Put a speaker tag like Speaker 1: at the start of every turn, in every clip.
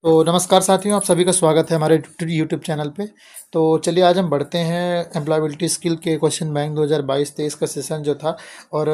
Speaker 1: तो नमस्कार साथियों, आप सभी का स्वागत है हमारे यूट्यूब चैनल पे। तो चलिए आज हम बढ़ते हैं एम्प्लॉयबिलिटी स्किल के क्वेश्चन बैंक 2022-23 का सेशन जो था। और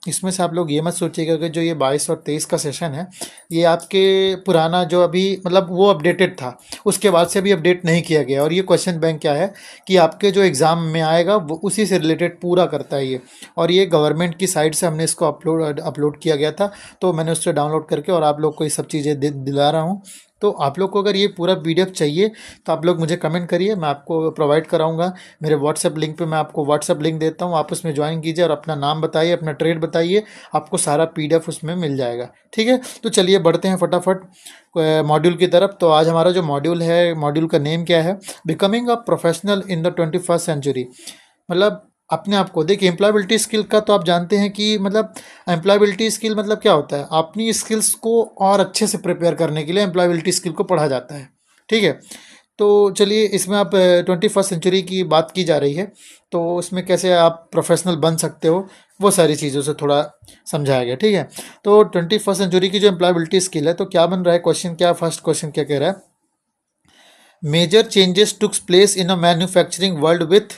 Speaker 1: इसमें से आप लोग ये मत सोचिएगा कि जो ये 22 और 23 का सेशन है ये आपके पुराना जो अभी मतलब वो अपडेटेड था, उसके बाद से अभी अपडेट नहीं किया गया। और ये क्वेश्चन बैंक क्या है कि आपके जो एग्ज़ाम में आएगा वो उसी से रिलेटेड पूरा करता है ये। और ये गवर्नमेंट की साइट से हमने इसको अपलोड किया गया था, तो मैंने उससे डाउनलोड करके और आप लोग को ये सब चीज़ें दिला रहा हूँ। तो आप लोग को अगर ये पूरा पीडीएफ चाहिए तो आप लोग मुझे कमेंट करिए, मैं आपको प्रोवाइड कराऊंगा। मेरे व्हाट्सएप लिंक पे मैं आपको व्हाट्सएप लिंक देता हूँ, आप उसमें ज्वाइन कीजिए और अपना नाम बताइए, अपना ट्रेड बताइए, आपको सारा पीडीएफ उसमें मिल जाएगा। ठीक है, तो चलिए बढ़ते हैं फटाफट मॉड्यूल की तरफ। तो आज हमारा जो मॉड्यूल है, मॉड्यूल का नेम क्या है? Becoming a professional in the 21st century. मतलब अपने आप को देखिए, एम्प्लॉयबिलिटी स्किल का तो आप जानते हैं कि मतलब एम्प्लॉयबिलिटी स्किल मतलब क्या होता है, अपनी स्किल्स को और अच्छे से प्रिपेयर करने के लिए एम्प्लॉयबिलिटी स्किल को पढ़ा जाता है। ठीक है, तो चलिए इसमें आप 21st सेंचुरी की बात की जा रही है, तो उसमें कैसे आप प्रोफेशनल बन सकते हो वो सारी चीज़ों से थोड़ा समझाया गया। ठीक है, तो 21st सेंचुरी की जो एम्प्लॉयबिलिटी स्किल है, तो क्या बन रहा है क्वेश्चन, क्या फर्स्ट क्वेश्चन क्या कह रहा है? Major changes tooks place in a manufacturing world with.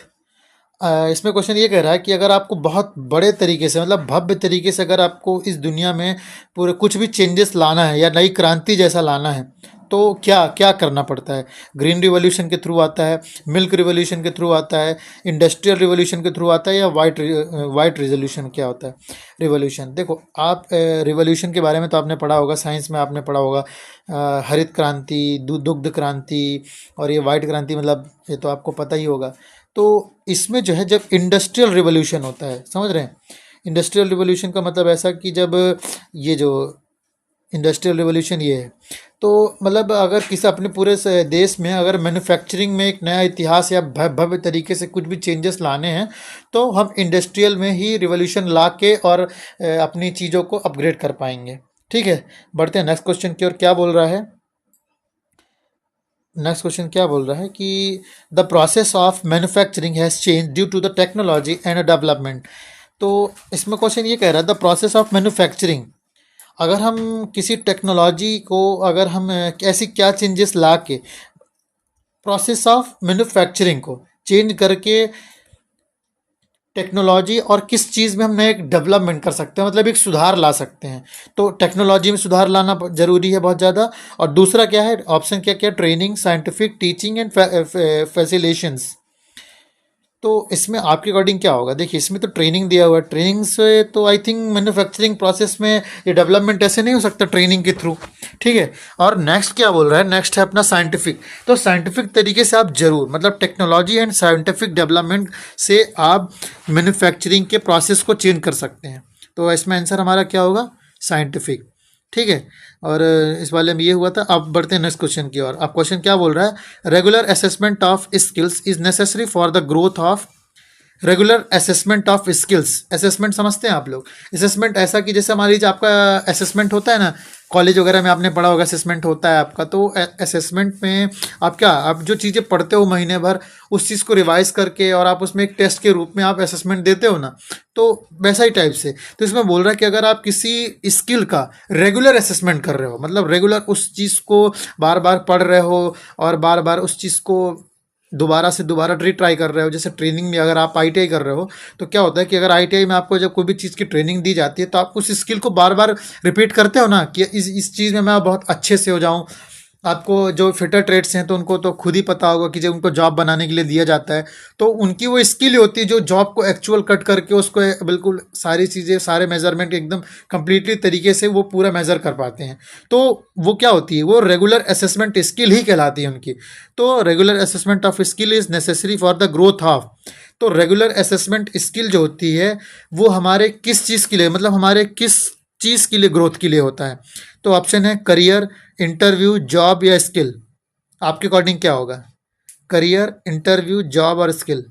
Speaker 1: इसमें क्वेश्चन ये कह रहा है कि अगर आपको बहुत बड़े तरीके से मतलब भव्य तरीके से अगर आपको इस दुनिया में पूरे कुछ भी चेंजेस लाना है या नई क्रांति जैसा लाना है, तो क्या क्या करना पड़ता है? ग्रीन रिवॉल्यूशन के थ्रू आता है, मिल्क रिवॉल्यूशन के थ्रू आता है, इंडस्ट्रियल रिवॉल्यूशन के थ्रू आता है, या वाइट रिवॉल्यूशन क्या होता है? रिवॉल्यूशन देखो, आप रिवॉल्यूशन के बारे में तो आपने पढ़ा होगा, साइंस में आपने पढ़ा होगा, हरित क्रांति, दुग्ध क्रांति, और ये वाइट क्रांति, मतलब ये तो आपको पता ही होगा। तो इसमें जो है, जब इंडस्ट्रियल रिवॉल्यूशन होता है, समझ रहे हैं? इंडस्ट्रियल रिवॉल्यूशन का मतलब ऐसा कि जब ये जो इंडस्ट्रियल रिवॉल्यूशन ये है, तो मतलब अगर किसी अपने पूरे देश में अगर मैन्युफैक्चरिंग में एक नया इतिहास या भव्य तरीके से कुछ भी चेंजेस लाने हैं, तो हम इंडस्ट्रियल में ही रिवॉल्यूशन ला के और अपनी चीज़ों को अपग्रेड कर पाएंगे। ठीक है, बढ़ते हैं नेक्स्ट क्वेश्चन की ओर। क्या बोल रहा है नेक्स्ट क्वेश्चन? क्या बोल रहा है कि the process of manufacturing has change due to the technology and development. तो इसमें क्वेश्चन ये कह रहा है, द प्रोसेस ऑफ मैन्युफैक्चरिंग, अगर हम किसी टेक्नोलॉजी को, अगर हम ऐसी क्या चेंजेस ला के प्रोसेस ऑफ मैन्युफैक्चरिंग को चेंज करके टेक्नोलॉजी और किस चीज़ में हम नए डेवलपमेंट कर सकते हैं, मतलब एक सुधार ला सकते हैं। तो टेक्नोलॉजी में सुधार लाना ज़रूरी है बहुत ज़्यादा। और दूसरा क्या है ऑप्शन, क्या क्या? Training, scientific, teaching and facilitations. तो इसमें आपके अकॉर्डिंग क्या होगा? देखिए, इसमें तो ट्रेनिंग दिया हुआ है, ट्रेनिंग से तो आई थिंक मैन्युफैक्चरिंग प्रोसेस में ये डेवलपमेंट ऐसे नहीं हो सकता ट्रेनिंग के थ्रू। ठीक है, और नेक्स्ट क्या बोल रहा है? नेक्स्ट है अपना साइंटिफिक। तो साइंटिफिक तरीके से आप जरूर, मतलब टेक्नोलॉजी एंड साइंटिफिक डेवलपमेंट से आप मैन्युफैक्चरिंग के प्रोसेस को चेंज कर सकते हैं। तो इसमें आंसर हमारा क्या होगा? साइंटिफिक। ठीक है, और इस वाले में ये हुआ था। अब बढ़ते हैं नेक्स्ट क्वेश्चन की ओर। अब क्वेश्चन क्या बोल रहा है? Regular assessment of skills is necessary for the growth of. Regular assessment of skills, assessment समझते हैं आप लोग? असेसमेंट ऐसा कि जैसे हमारी जो आपका असेसमेंट होता है ना, कॉलेज वगैरह में आपने पढ़ा होगा, असेसमेंट होता है आपका। तो असेसमेंट में आप क्या, आप जो चीज़ें पढ़ते हो महीने भर, उस चीज़ को रिवाइज करके और आप उसमें एक टेस्ट के रूप में आप असेसमेंट देते हो ना, तो वैसा ही टाइप से। तो इसमें बोल रहा है कि अगर आप किसी स्किल का रेगुलर असेसमेंट कर रहे हो, मतलब रेगुलर उस चीज़ को बार बार पढ़ रहे हो और बार बार उस चीज़ को दोबारा से दोबारा रीट्राई कर रहे हो। जैसे ट्रेनिंग में अगर आप आईटीआई कर रहे हो, तो क्या होता है कि अगर आईटीआई में आपको जब कोई भी चीज़ की ट्रेनिंग दी जाती है, तो आप उस स्किल को बार बार रिपीट करते हो ना, कि इस चीज़ में मैं बहुत अच्छे से हो जाऊँ। आपको जो फिटर ट्रेड्स हैं तो उनको तो खुद ही पता होगा कि जब उनको जॉब बनाने के लिए दिया जाता है, तो उनकी वो स्किल होती है जो जॉब को एक्चुअल कट करके उसको बिल्कुल सारी चीज़ें, सारे मेजरमेंट एकदम कंप्लीटली तरीके से वो पूरा मेज़र कर पाते हैं। तो वो क्या होती है? वो रेगुलर असेसमेंट स्किल ही कहलाती है उनकी। तो regular assessment of skill is necessary for the growth of. तो रेगुलर असेसमेंट स्किल जो होती है वो हमारे किस चीज़ के लिए, मतलब हमारे किस चीज़ के लिए ग्रोथ के लिए होता है? तो ऑप्शन है करियर, इंटरव्यू, जॉब या स्किल। आपके अकॉर्डिंग क्या होगा? करियर, इंटरव्यू, जॉब और स्किल।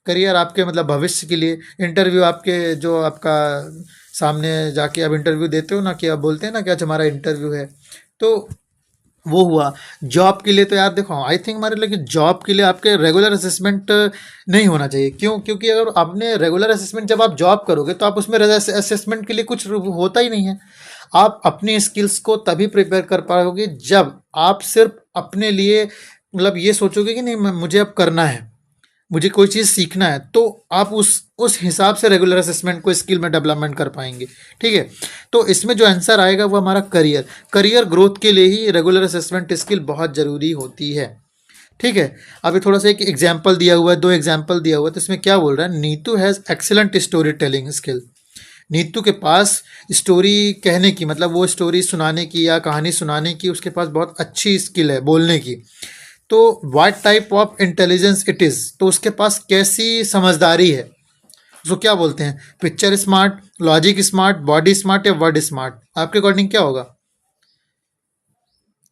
Speaker 1: करियर आपके मतलब भविष्य के लिए, इंटरव्यू आपके जो आपका सामने जाके आप इंटरव्यू देते हो ना, कि आप बोलते हैं ना कि आज हमारा इंटरव्यू है, तो वो हुआ। जॉब के लिए तो यार देखो, आई थिंक हमारे लिए जॉब के लिए आपके रेगुलर असेसमेंट नहीं होना चाहिए। क्यों? क्योंकि अगर आपने रेगुलर असेसमेंट, जब आप जॉब करोगे तो आप उसमें असेसमेंट के लिए कुछ होता ही नहीं है। आप अपनी स्किल्स को तभी प्रिपेयर कर पाओगे जब आप सिर्फ अपने लिए मतलब ये सोचोगे कि नहीं मुझे अब करना है, मुझे कोई चीज़ सीखना है, तो आप उस हिसाब से रेगुलर असेसमेंट को स्किल में डेवलपमेंट कर पाएंगे। ठीक है, तो इसमें जो आंसर आएगा वो हमारा करियर ग्रोथ के लिए ही रेगुलर असेसमेंट स्किल बहुत ज़रूरी होती है। ठीक है, अभी थोड़ा सा एक एग्जाम्पल दिया हुआ है, 2 एग्जाम्पल दिया हुआ है, तो इसमें क्या बोल रहा है, Neetu has excellent story telling skill. Neetu के पास स्टोरी कहने की मतलब वो स्टोरी सुनाने की या कहानी सुनाने की उसके पास बहुत अच्छी स्किल है बोलने की। तो what type of intelligence it is, तो उसके पास कैसी समझदारी है, उसको क्या बोलते हैं, picture smart, logic smart, body smart या वर्ड स्मार्ट, आपके अकॉर्डिंग क्या होगा?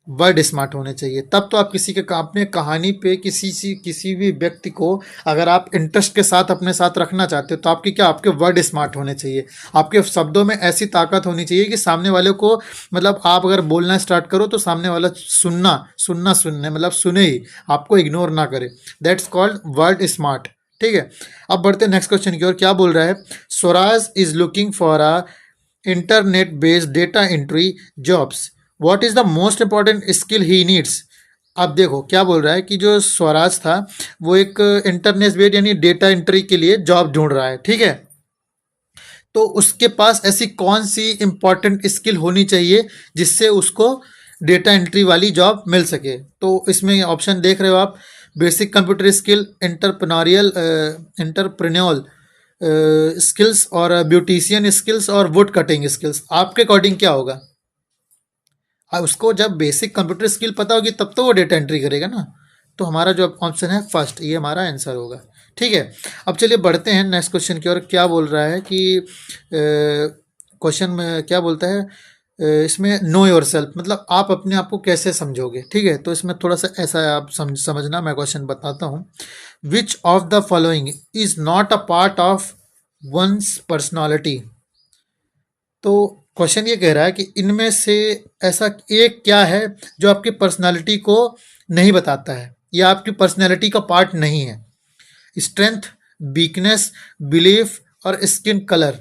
Speaker 1: वर्ड स्मार्ट होने चाहिए। तब तो आप किसी के अपने कहानी पे किसी भी व्यक्ति को अगर आप इंटरेस्ट के साथ अपने साथ रखना चाहते हो तो आपकी क्या आपके वर्ड स्मार्ट होने चाहिए। आपके शब्दों में ऐसी ताकत होनी चाहिए कि सामने वाले को मतलब आप अगर बोलना स्टार्ट करो तो सामने वाला सुनने मतलब सुने ही, आपको इग्नोर ना करे। That's called word smart. ठीक है, अब बढ़ते हैं नेक्स्ट क्वेश्चन की ओर। क्या बोल रहा है, Swaraj is looking for a internet based data entry jobs, what is the most important skill he needs. अब देखो क्या बोल रहा है कि जो स्वराज था वो एक इंटरनेट बेस्ड यानी डेटा एंट्री के लिए जॉब ढूंढ रहा है। ठीक है, तो उसके पास ऐसी कौन सी इंपॉर्टेंट स्किल होनी चाहिए जिससे उसको डेटा एंट्री वाली जॉब मिल सके। तो इसमें ऑप्शन देख रहे हो आप, बेसिक कंप्यूटर स्किल, इंटरप्रेन्योरल स्किल्स और ब्यूटिशियन स्किल्स और वुड कटिंग स्किल्स। आपके अकॉर्डिंग क्या होगा? उसको जब बेसिक कंप्यूटर स्किल पता होगी तब तो वो डेटा एंट्री करेगा ना। तो हमारा जो ऑप्शन है फर्स्ट, ये हमारा आंसर होगा। ठीक है, अब चलिए बढ़ते हैं नेक्स्ट क्वेश्चन की ओर। क्या बोल रहा है कि क्वेश्चन में क्या बोलता है, इसमें नो योर सेल्फ मतलब आप अपने आप को कैसे समझोगे। ठीक है, तो इसमें थोड़ा सा ऐसा है, आप समझना, मैं क्वेश्चन बताता हूँ। Which of the following is not a part of one's personality. तो क्वेश्चन ये कह रहा है कि इनमें से ऐसा एक क्या है जो आपकी पर्सनालिटी को नहीं बताता है या आपकी पर्सनालिटी का पार्ट नहीं है। स्ट्रेंथ, वीकनेस, बिलीफ और स्किन कलर।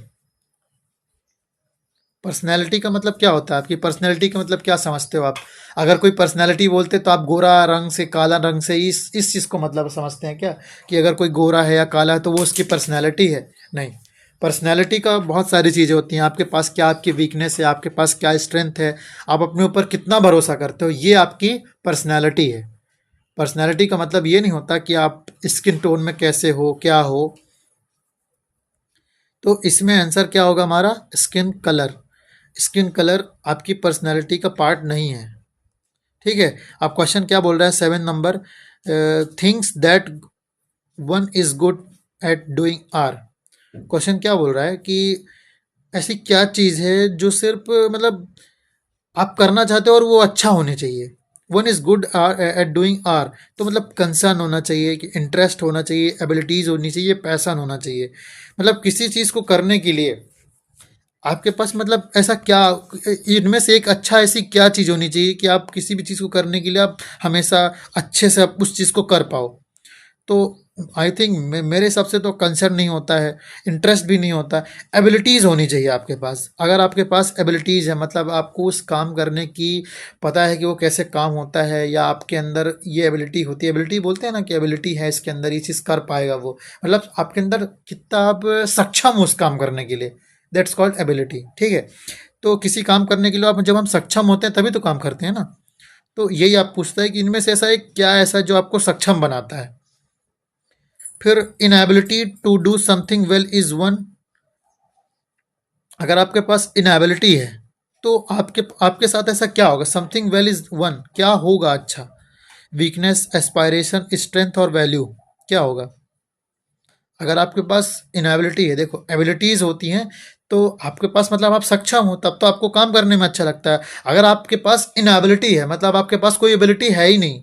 Speaker 1: पर्सनैलिटी का मतलब क्या होता है, आपकी पर्सनैलिटी का मतलब क्या समझते हो आप? अगर कोई पर्सनैलिटी बोलते तो आप गोरा रंग से काला रंग से इस चीज़ को मतलब समझते हैं क्या, कि अगर कोई गोरा है या काला है तो वो उसकी पर्सनैलिटी है? नहीं, पर्सनैलिटी का बहुत सारी चीज़ें होती हैं। आपके पास क्या आपकी वीकनेस है, आपके पास क्या स्ट्रेंथ है, आप अपने ऊपर कितना भरोसा करते हो, ये आपकी पर्सनैलिटी है। पर्सनैलिटी का मतलब ये नहीं होता कि आप स्किन टोन में कैसे हो, क्या हो। तो इसमें आंसर क्या होगा हमारा, स्किन कलर। स्किन कलर आपकी पर्सनैलिटी का पार्ट नहीं है। ठीक है, अब क्वेश्चन क्या बोल रहा है, 7 number, things that one is good at doing are. Question क्या बोल रहा है कि ऐसी क्या चीज़ है जो सिर्फ मतलब आप करना चाहते हो और वो अच्छा होने चाहिए। One is good at doing are, तो मतलब कंसर्न होना चाहिए, कि इंटरेस्ट होना चाहिए, एबिलिटीज़ होनी चाहिए, पैसन होना चाहिए। मतलब किसी चीज़ को करने के लिए आपके पास मतलब ऐसा क्या, इनमें से एक अच्छा ऐसी क्या चीज़ होनी चाहिए कि आप किसी भी चीज़ को करने के लिए आप हमेशा अच्छे से आप उस चीज़ को कर पाओ। तो आई थिंक मेरे हिसाब से तो कंसर्न नहीं होता है, इंटरेस्ट भी नहीं होता, एबिलिटीज़ होनी चाहिए आपके पास। अगर आपके पास एबिलिटीज़ है मतलब आपको उस काम करने की पता है कि वो कैसे काम होता है, या आपके अंदर ये एबिलिटी होती है, एबिलिटी बोलते हैं ना कि एबिलिटी है इसके अंदर, ये चीज़ कर पाएगा वो, मतलब आपके अंदर कितना आप सक्षम हो उस काम करने के लिए, दैट्स कॉल्ड एबिलिटी। ठीक है, तो किसी काम करने के लिए आप जब हम सक्षम होते हैं तभी तो काम करते हैं ना। तो यही आप पूछता है कि इनमें से ऐसा एक क्या ऐसा जो आपको सक्षम बनाता है। फिर inability to do something well is one. अगर आपके पास इनएबिलिटी है तो आपके आपके साथ ऐसा क्या होगा, समथिंग वेल इज वन क्या होगा अच्छा, वीकनेस, एस्पायरेशन, स्ट्रेंथ और वैल्यू क्या होगा। अगर आपके पास इनएबिलिटी है, देखो एबिलिटीज़ होती हैं तो आपके पास मतलब आप सक्षम हो तब तो आपको काम करने में अच्छा लगता है। अगर आपके पास इनएबिलिटी है मतलब आपके पास कोई एबिलिटी है ही नहीं,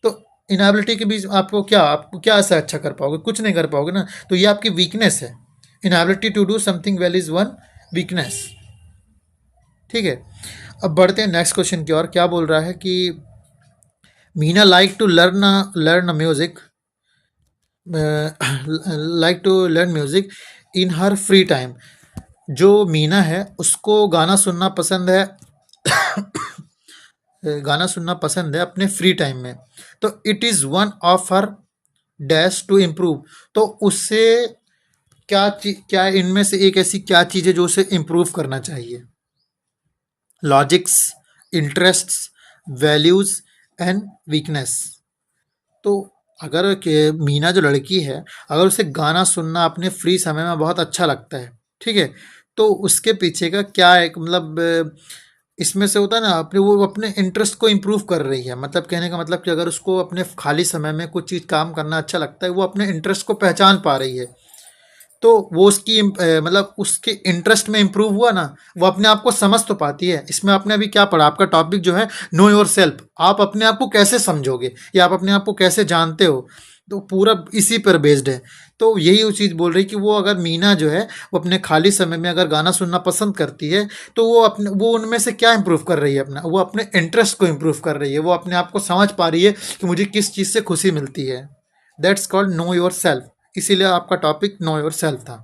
Speaker 1: तो इनएबिलिटी के बीच आपको क्या ऐसा अच्छा कर पाओगे, कुछ नहीं कर पाओगे ना। तो ये आपकी वीकनेस है, inability to do something well is one weakness. ठीक है, अब बढ़ते हैं नेक्स्ट क्वेश्चन की ओर। क्या बोल रहा है कि Meena like to learn music like to learn music in her free time, जो मीना है उसको गाना सुनना पसंद है, गाना सुनना पसंद है अपने फ्री टाइम में, तो it is one of her dash to improve. तो उससे क्या इनमें से एक ऐसी क्या चीज़ है जो उसे इम्प्रूव करना चाहिए? Logics, interests, values and weakness. तो अगर के मीना जो लड़की है, अगर उसे गाना सुनना अपने फ्री समय में बहुत अच्छा लगता है, ठीक है, तो उसके पीछे का क्या एक मतलब इसमें से होता है ना, अपने वो अपने इंटरेस्ट को इम्प्रूव कर रही है। मतलब कहने का मतलब कि अगर उसको अपने खाली समय में कुछ चीज़ काम करना अच्छा लगता है, वो अपने इंटरेस्ट को पहचान पा रही है, तो वो उसकी मतलब उसके इंटरेस्ट में इम्प्रूव हुआ ना, वो अपने आप को समझ तो पाती है। इसमें आपने अभी क्या पढ़ा, आपका टॉपिक जो है नो योर सेल्फ, आप अपने आप को कैसे समझोगे या आप अपने आप को कैसे जानते हो, तो पूरा इसी पर बेस्ड है। तो यही वो चीज़ बोल रही कि वो अगर मीना जो है वो अपने खाली समय में अगर गाना सुनना पसंद करती है, तो वो उनमें से क्या इम्प्रूव कर रही है, अपना वो अपने इंटरेस्ट को इम्प्रूव कर रही है, वो अपने आप को समझ पा रही है कि मुझे किस चीज़ से खुशी मिलती है। That's called know your self. इसीलिए आपका टॉपिक नो योर सेल्फ था।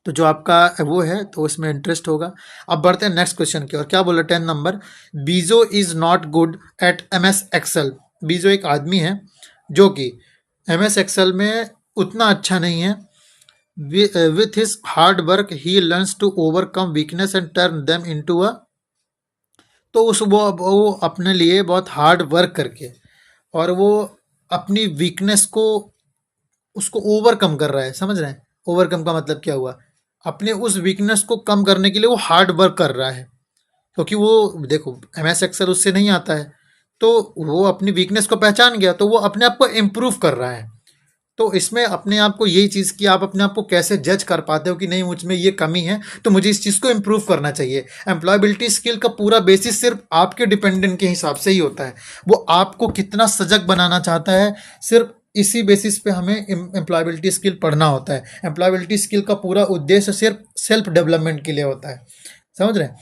Speaker 1: तो जो आपका वो है तो उसमें इंटरेस्ट होगा। अब बढ़ते हैं नेक्स्ट क्वेश्चन की और। क्या बोला 10 number, Bijo is not good at M S Excel. Bijo एक आदमी है जो कि एम एस एक्सेल में उतना अच्छा नहीं है। With his hard work he learns to overcome weakness and turn them into a. तो वो अपने लिए बहुत हार्ड वर्क करके और वो अपनी वीकनेस को उसको ओवरकम कर रहा है। समझ रहे हैं ओवरकम का मतलब क्या हुआ? अपने उस वीकनेस को कम करने के लिए वो हार्ड वर्क कर रहा है, क्योंकि वो देखो एम एस एक्सेल उससे नहीं आता है, तो वो अपनी वीकनेस को पहचान गया, तो वो अपने आप को इम्प्रूव कर रहा है। तो इसमें अपने आप को यही चीज़ कि आप अपने आप को कैसे जज कर पाते हो कि नहीं मुझ में ये कमी है, तो मुझे इस चीज़ को इम्प्रूव करना चाहिए। एम्प्लॉयबिलिटी स्किल का पूरा बेसिस सिर्फ आपके डिपेंडेंट के हिसाब से ही होता है। वो आपको कितना सजग बनाना चाहता है, सिर्फ इसी बेसिस पे हमें एम्प्लॉयबिलिटी स्किल पढ़ना होता है। एम्प्लॉयबिलिटी स्किल का पूरा उद्देश्य सिर्फ सेल्फ डेवलपमेंट के लिए होता है। समझ रहे हैं?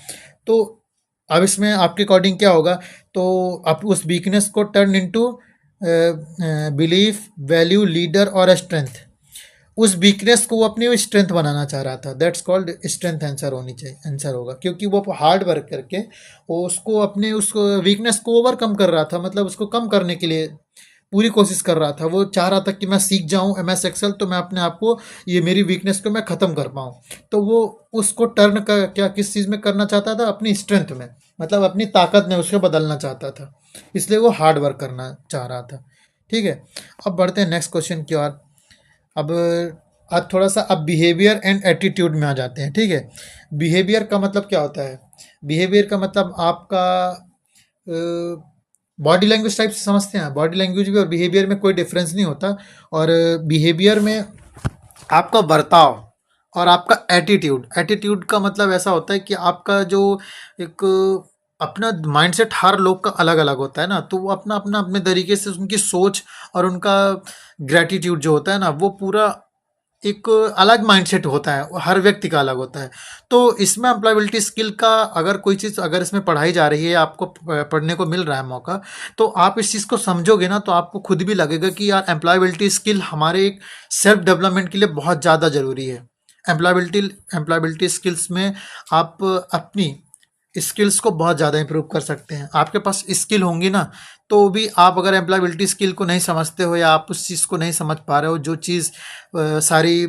Speaker 1: तो अब इसमें आपके अकॉर्डिंग क्या होगा? तो आप उस वीकनेस को turn into belief, value, leader और स्ट्रेंथ। उस वीकनेस को वो अपनी स्ट्रेंथ बनाना चाह रहा था। दैट्स कॉल्ड स्ट्रेंथ आंसर होनी चाहिए, आंसर होगा, क्योंकि वो हार्ड वर्क करके वो उसको अपने उस वीकनेस को ओवरकम कर रहा था। मतलब उसको कम करने के लिए पूरी कोशिश कर रहा था। वो चाह रहा था कि मैं सीख जाऊं एम एस एक्सेल, तो मैं अपने आप को ये मेरी वीकनेस को मैं ख़त्म कर पाऊं। तो वो उसको टर्न का क्या किस चीज़ में करना चाहता था? अपनी स्ट्रेंथ में, मतलब अपनी ताकत में उसको बदलना चाहता था। इसलिए वो हार्ड वर्क करना चाह रहा था। ठीक है, अब बढ़ते हैं नेक्स्ट क्वेश्चन की ओर। अब अब थोड़ा सा अब बिहेवियर एंड एटीट्यूड में आ जाते हैं। ठीक है, बिहेवियर का मतलब क्या होता है? बिहेवियर का मतलब आपका बॉडी लैंग्वेज टाइप से समझते हैं। बॉडी लैंग्वेज भी और बिहेवियर में कोई डिफरेंस नहीं होता। और बिहेवियर में आपका बर्ताव और आपका एटीट्यूड। एटीट्यूड का मतलब ऐसा होता है कि आपका जो एक अपना माइंडसेट हर लोग का अलग अलग होता है ना, तो वो अपना अपना अपने तरीके से उनकी सोच और उनका ग्रेटिट्यूड जो होता है ना, वो पूरा एक अलग माइंडसेट होता है, हर व्यक्ति का अलग होता है। तो इसमें एम्प्लॉयबिलिटी स्किल का अगर कोई चीज़ अगर इसमें पढ़ाई जा रही है, आपको पढ़ने को मिल रहा है मौका, तो आप इस चीज़ को समझोगे ना, तो आपको खुद भी लगेगा कि यार एम्प्लॉयबिलिटी स्किल हमारे एक सेल्फ डेवलपमेंट के लिए बहुत ज़्यादा ज़रूरी है। एम्प्लॉयबिलिटी एम्प्लॉयबिलिटी स्किल्स में आप अपनी स्किल्स को बहुत ज़्यादा इंप्रूव कर सकते हैं। आपके पास स्किल होंगी ना, तो भी आप अगर एम्प्लॉयबिलिटी स्किल को नहीं समझते हो या आप उस चीज़ को नहीं समझ पा रहे हो, जो चीज़ सारी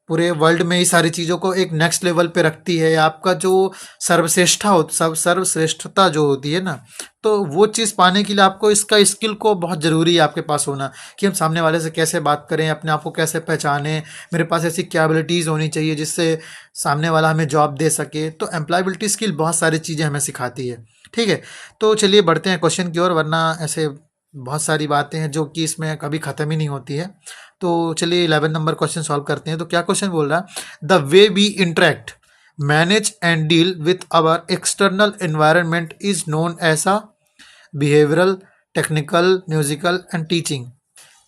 Speaker 1: पूरे वर्ल्ड में ही सारी चीज़ों को एक नेक्स्ट लेवल पे रखती है, आपका जो सर्वश्रेष्ठता जो होती है ना, तो वो चीज़ पाने के लिए आपको इसका स्किल को बहुत ज़रूरी है आपके पास होना, कि हम सामने वाले से कैसे बात करें, अपने आप को कैसे पहचानें, मेरे पास ऐसी क्या एबिलिटीज़ होनी चाहिए जिससे सामने वाला हमें जॉब दे सके। तो एम्प्लॉयबिलिटी स्किल बहुत सारी चीज़ें हमें सिखाती है। ठीक है, तो चलिए बढ़ते हैं क्वेश्चन की ओर, वरना ऐसे बहुत सारी बातें हैं जो कि इसमें कभी ख़त्म ही नहीं होती है। तो चलिए 11 नंबर क्वेश्चन सॉल्व करते हैं। तो क्या क्वेश्चन बोल रहा है? The way we interact, manage and deal with our external environment is known as a behavioural, technical, musical and teaching.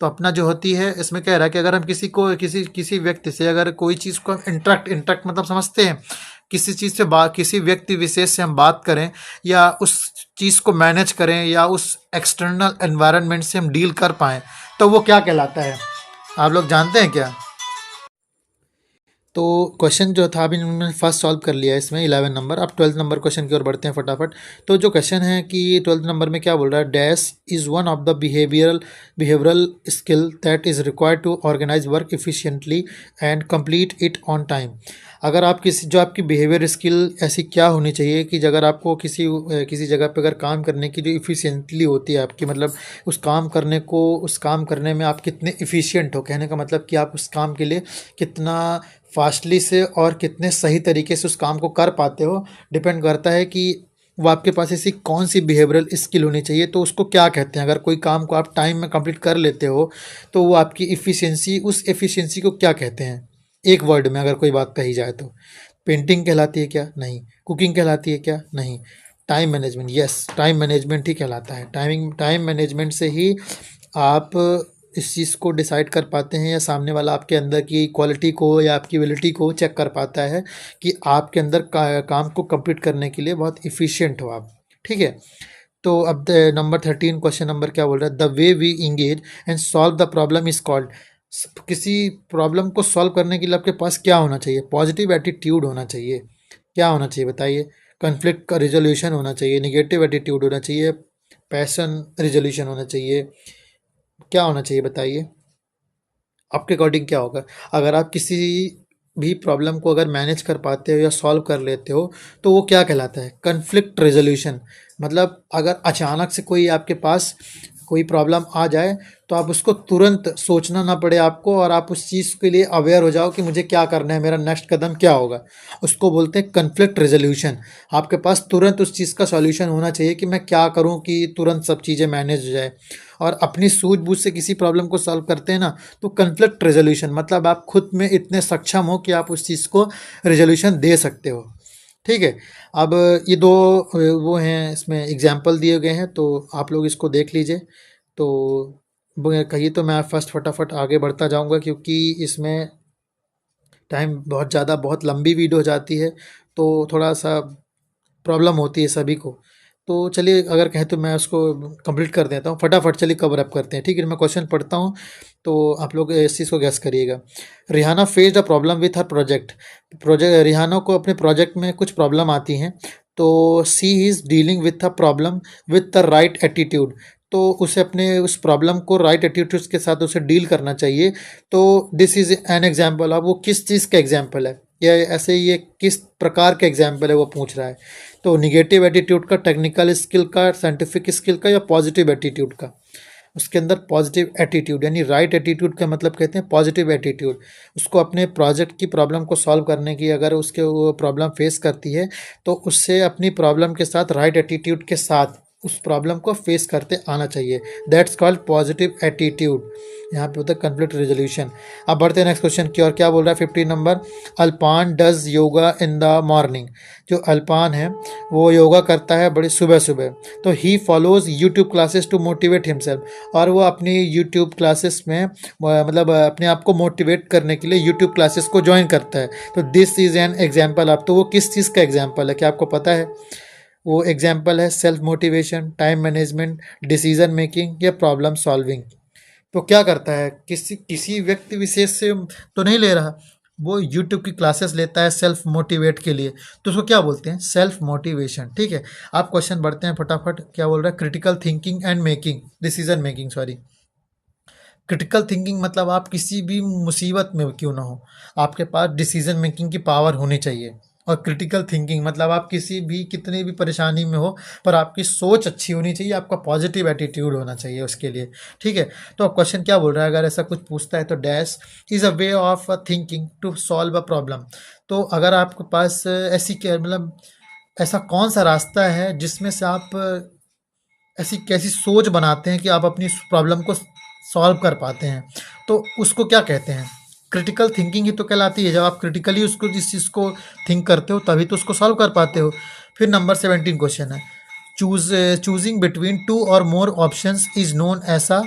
Speaker 1: तो अपना जो होती है इसमें कह रहा है कि अगर हम किसी को किसी व्यक्ति से अगर कोई चीज़ को इंटरेक्ट मतलब समझते हैं, किसी चीज़ से बात, किसी व्यक्ति विशेष से हम बात करें या उस चीज़ को मैनेज करें या उस एक्सटर्नल एनवायरनमेंट से हम डील कर पाएँ, तो वो क्या कहलाता है? आप लोग जानते हैं क्या? तो क्वेश्चन जो था अभी मैंने फर्स्ट सॉल्व कर लिया है इसमें 11 नंबर। अब 12 नंबर क्वेश्चन की ओर बढ़ते हैं फटाफट। तो जो क्वेश्चन है कि 12 नंबर में क्या बोल रहा है, dash is one of the behavioural skill that is required to organise work efficiently and complete it on time. अगर आप जो आपकी बिहेवियर स्किल ऐसी क्या होनी चाहिए कि अगर आपको किसी जगह पे अगर काम करने की जो इफ़िशिएंटली होती है आपकी, मतलब उस काम करने में आप कितने इफ़िशिएंट हो, कहने का मतलब कि आप उस काम के लिए कितना फास्टली से और कितने सही तरीके से उस काम को कर पाते हो, डिपेंड करता है कि वो आपके पास ऐसी कौन सी बिहेवियरल स्किल होनी चाहिए। तो उसको क्या कहते हैं, अगर कोई काम को आप टाइम में कंप्लीट कर लेते हो तो वो आपकी इफ़िशिएंसी, उस एफिशिएंसी को क्या कहते हैं एक वर्ड में अगर कोई बात कही जाए तो? पेंटिंग कहलाती है क्या? नहीं। कुकिंग कहलाती है क्या? नहीं। Time management, yes, time management ही कहलाता है। टाइम मैनेजमेंट से ही आप इस चीज़ को डिसाइड कर पाते हैं, या सामने वाला आपके अंदर की क्वालिटी को या आपकी एबिलिटी को चेक कर पाता है कि आपके अंदर काम को कंप्लीट करने के लिए बहुत इफ़िशिएंट हो आप। ठीक है। तो अब नंबर 13 क्वेश्चन नंबर क्या बोल रहा है, the way we engage and solve the problem is called. किसी प्रॉब्लम को सॉल्व करने के लिए आपके पास क्या होना चाहिए? पॉजिटिव एटीट्यूड होना चाहिए। क्या होना चाहिए बताइए? कन्फ्लिक्ट का रिजोल्यूशन होना चाहिए, निगेटिव एटीट्यूड होना चाहिए, पैशन रिजोल्यूशन होना चाहिए, क्या होना चाहिए बताइए? आपके अकॉर्डिंग क्या होगा? अगर आप किसी भी प्रॉब्लम को अगर मैनेज कर पाते हो या सॉल्व कर लेते हो तो वो क्या कहलाता है? Conflict resolution. मतलब अगर अचानक से कोई आपके पास कोई प्रॉब्लम आ जाए तो आप उसको तुरंत सोचना ना पड़े आपको, और आप उस चीज़ के लिए अवेयर हो जाओ कि मुझे क्या करना है, मेरा नेक्स्ट कदम क्या होगा, उसको बोलते हैं कन्फ्लिक्ट रेजोल्यूशन। आपके पास तुरंत उस चीज़ का सॉल्यूशन होना चाहिए कि मैं क्या करूं कि तुरंत सब चीज़ें मैनेज हो जाए। और अपनी सूझबूझ से किसी प्रॉब्लम को सॉल्व करते हैं ना, तो कन्फ्लिक्ट रेजोल्यूशन मतलब आप खुद में इतने सक्षम हो कि आप उस चीज़ को रेजोल्यूशन दे सकते हो। ठीक है। अब ये दो वो हैं, इसमें एग्जाम्पल दिए गए हैं, तो आप लोग इसको देख लीजिए। तो कहिए तो मैं फर्स्ट फटाफट आगे बढ़ता जाऊंगा, क्योंकि इसमें टाइम बहुत लंबी वीडियो हो जाती है, तो थोड़ा सा प्रॉब्लम होती है सभी को। तो चलिए, अगर कहें तो मैं उसको कंप्लीट कर देता हूँ फटाफट। चलिए कवर अप करते हैं। ठीक है, मैं क्वेश्चन पढ़ता हूँ तो आप लोग इस चीज़ को गैस करिएगा। Rihana faced a problem with her project. Rihana को अपने प्रोजेक्ट में कुछ प्रॉब्लम आती हैं, तो she is dealing with a problem with the right attitude. तो उसे अपने उस प्रॉब्लम को राइट एटीट्यूड के साथ उसे डील करना चाहिए। तो दिस इज़ एन एग्जाम्पल। अब वो किस चीज़ का एग्जाम्पल है, या ऐसे ये किस प्रकार का एग्जाम्पल है वो पूछ रहा है। तो निगेटिव एटीट्यूड का, टेक्निकल स्किल का, साइंटिफिक स्किल का, या पॉजिटिव एटीट्यूड का? उसके अंदर पॉजिटिव एटीट्यूड, यानी राइट एटीट्यूड का मतलब कहते हैं पॉजिटिव एटीट्यूड। उसको अपने प्रोजेक्ट की प्रॉब्लम को सॉल्व करने की, अगर उसके वो प्रॉब्लम फेस करती है तो उससे अपनी प्रॉब्लम के साथ राइट एटीट्यूड के साथ उस प्रॉब्लम को फेस करते आना चाहिए। That's called positive attitude. यहाँ पे होता है कन्फ्लिक्ट रेजोल्यूशन। अब बढ़ते हैं नेक्स्ट क्वेश्चन की और। क्या बोल रहा है 15 number, Alpan does yoga in the morning. जो अल्पान है वो योगा करता है बड़ी सुबह सुबह। तो he follows YouTube classes to motivate himself. और वो अपनी यूट्यूब क्लासेस में मतलब अपने आप को मोटिवेट करने के लिए यूट्यूब क्लासेस को ज्वाइन करता है। तो दिस इज़ एन एग्जाम्पल। आप तो वो किस चीज़ का एग्जाम्पल है, क्या आपको पता है? वो एग्जाम्पल है self motivation, time management, decision making, या प्रॉब्लम सॉल्विंग। तो क्या करता है, किसी व्यक्ति विशेष से तो नहीं ले रहा, वो यूट्यूब की क्लासेस लेता है सेल्फ मोटिवेट के लिए, तो उसको क्या बोलते हैं? Self motivation. ठीक है। आप क्वेश्चन बढ़ते हैं फटाफट। क्या बोल रहा है, critical thinking and making decision making, sorry. Critical thinking मतलब आप किसी भी मुसीबत में क्यों ना हो, आपके पास डिसीजन मेकिंग की पावर होनी चाहिए। और क्रिटिकल थिंकिंग मतलब आप कितनी भी परेशानी में हो पर आपकी सोच अच्छी होनी चाहिए, आपका पॉजिटिव एटीट्यूड होना चाहिए उसके लिए। ठीक है। तो अब क्वेश्चन क्या बोल रहा है, अगर ऐसा कुछ पूछता है तो dash is a way of thinking to solve a problem. तो अगर आपके पास ऐसी क्या मतलब ऐसा कौन सा रास्ता है जिसमें से आप ऐसी कैसी सोच बनाते हैं कि आप अपनी प्रॉब्लम को सॉल्व कर पाते हैं, तो उसको क्या कहते हैं? क्रिटिकल थिंकिंग ही तो कहलाती है। जब आप क्रिटिकली उसको जिस चीज़ को थिंक करते हो तभी तो उसको सॉल्व कर पाते हो। फिर नंबर 17 क्वेश्चन है, चूजिंग बिटवीन टू और मोर ऑप्शंस इज नोन ऐसा।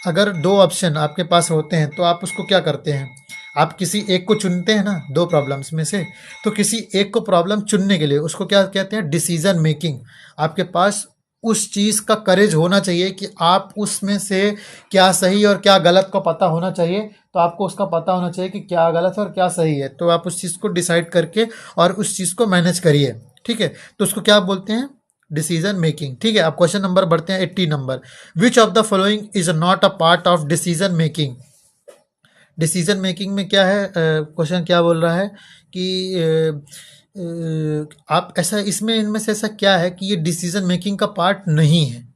Speaker 1: अगर दो ऑप्शन आपके पास होते हैं तो आप उसको क्या करते हैं? आप किसी एक को चुनते हैं ना दो प्रॉब्लम्स में से, तो किसी एक को प्रॉब्लम चुनने के लिए उसको क्या कहते हैं? Decision making. आपके पास उस चीज़ का करेज होना चाहिए कि आप उसमें से क्या सही और क्या गलत को पता होना चाहिए। तो आपको उसका पता होना चाहिए कि क्या गलत है और क्या सही है, तो आप उस चीज़ को डिसाइड करके और उस चीज़ को मैनेज करिए। ठीक है, तो उसको क्या बोलते हैं, डिसीजन मेकिंग। ठीक है, अब क्वेश्चन नंबर बढ़ते हैं 80 number. Which of the following is not a part of decision making. Decision making में क्या है, क्वेश्चन क्या बोल रहा है कि आप ऐसा, इसमें इनमें से ऐसा क्या है कि ये डिसीजन मेकिंग का पार्ट नहीं है।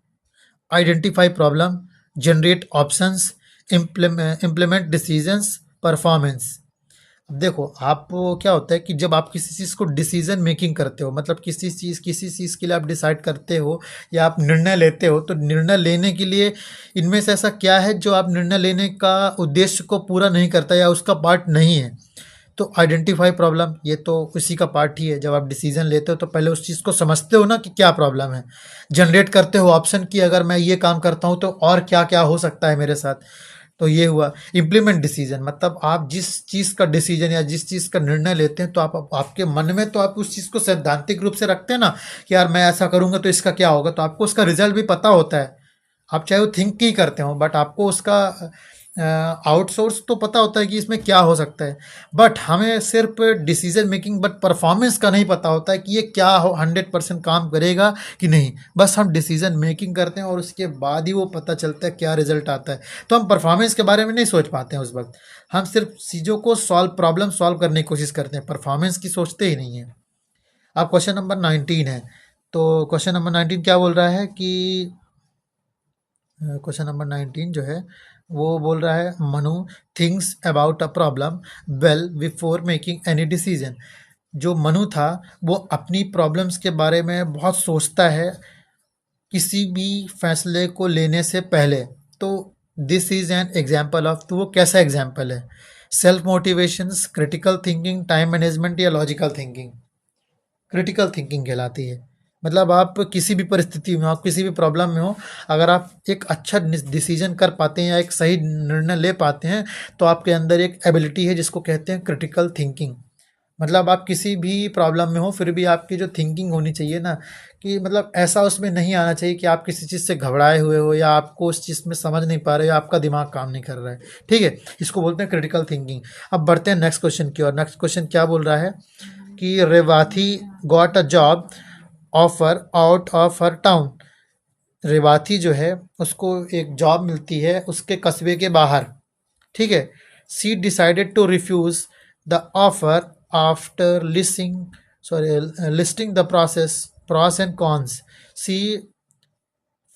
Speaker 1: Identify problem, generate options, implement decisions, performance. देखो, आप क्या होता है कि जब आप किसी चीज़ को डिसीजन मेकिंग करते हो, मतलब किसी चीज़ के लिए आप डिसाइड करते हो या आप निर्णय लेते हो, तो निर्णय लेने के लिए इनमें से ऐसा क्या है जो आप निर्णय लेने का उद्देश्य को पूरा नहीं करता या उसका पार्ट नहीं है। तो आइडेंटिफाई प्रॉब्लम, ये तो उसी का पार्ट ही है। जब आप डिसीजन लेते हो तो पहले उस चीज़ को समझते हो ना कि क्या प्रॉब्लम है। जनरेट करते हो ऑप्शन की, अगर मैं ये काम करता हूँ तो और क्या क्या हो सकता है मेरे साथ। तो ये हुआ इम्प्लीमेंट डिसीजन, मतलब आप जिस चीज़ का डिसीजन या जिस चीज़ का निर्णय लेते हैं तो आपके मन में तो आप उस चीज़ को सैद्धांतिक रूप से रखते हैं ना कि यार मैं ऐसा करूँगा तो इसका क्या होगा, तो आपको उसका रिजल्ट भी पता होता है। आप चाहे वो थिंक ही करते हो, बट आपको उसका आउटसोर्स तो पता होता है कि इसमें क्या हो सकता है। बट हमें सिर्फ डिसीजन मेकिंग बट परफॉर्मेंस का नहीं पता होता है कि ये क्या हो 100% काम करेगा कि नहीं। बस हम डिसीजन मेकिंग करते हैं और उसके बाद ही वो पता चलता है क्या रिजल्ट आता है। तो हम परफॉर्मेंस के बारे में नहीं सोच पाते हैं उस वक्त। हम सिर्फ चीज़ों को प्रॉब्लम सॉल्व करने की कोशिश करते हैं, परफॉर्मेंस की सोचते ही नहीं है। अब क्वेश्चन नंबर 19 है। तो क्वेश्चन नंबर 19 क्या बोल रहा है कि क्वेश्चन नंबर 19 जो है वो बोल रहा है Manu thinks about a problem well before making any decision. जो मनु था वो अपनी प्रॉब्लम्स के बारे में बहुत सोचता है किसी भी फैसले को लेने से पहले। तो this is an example of, तो वो कैसा एग्जाम्पल है, self motivations, critical thinking, time management या लॉजिकल थिंकिंग। क्रिटिकल थिंकिंग कहलाती है। मतलब आप किसी भी परिस्थिति में हो, आप किसी भी प्रॉब्लम में हो, अगर आप एक अच्छा डिसीजन कर पाते हैं या एक सही निर्णय ले पाते हैं तो आपके अंदर एक एबिलिटी है जिसको कहते हैं क्रिटिकल थिंकिंग। मतलब आप किसी भी प्रॉब्लम में हो फिर भी आपकी जो थिंकिंग होनी चाहिए ना, कि मतलब ऐसा उसमें नहीं आना चाहिए कि आप किसी चीज़ से घबराए हुए हो या आपको उस चीज़ में समझ नहीं पा रहे हो या आपका दिमाग काम नहीं कर रहा है। ठीक है, इसको बोलते हैं क्रिटिकल थिंकिंग। अब बढ़ते हैं नेक्स्ट क्वेश्चन की और। नेक्स्ट क्वेश्चन क्या बोल रहा है कि Revathi got a job offer out of her town. Revathi जो है उसको एक जॉब मिलती है उसके कस्बे के बाहर। ठीक है, she decided to refuse the offer after listing the process pros and cons. She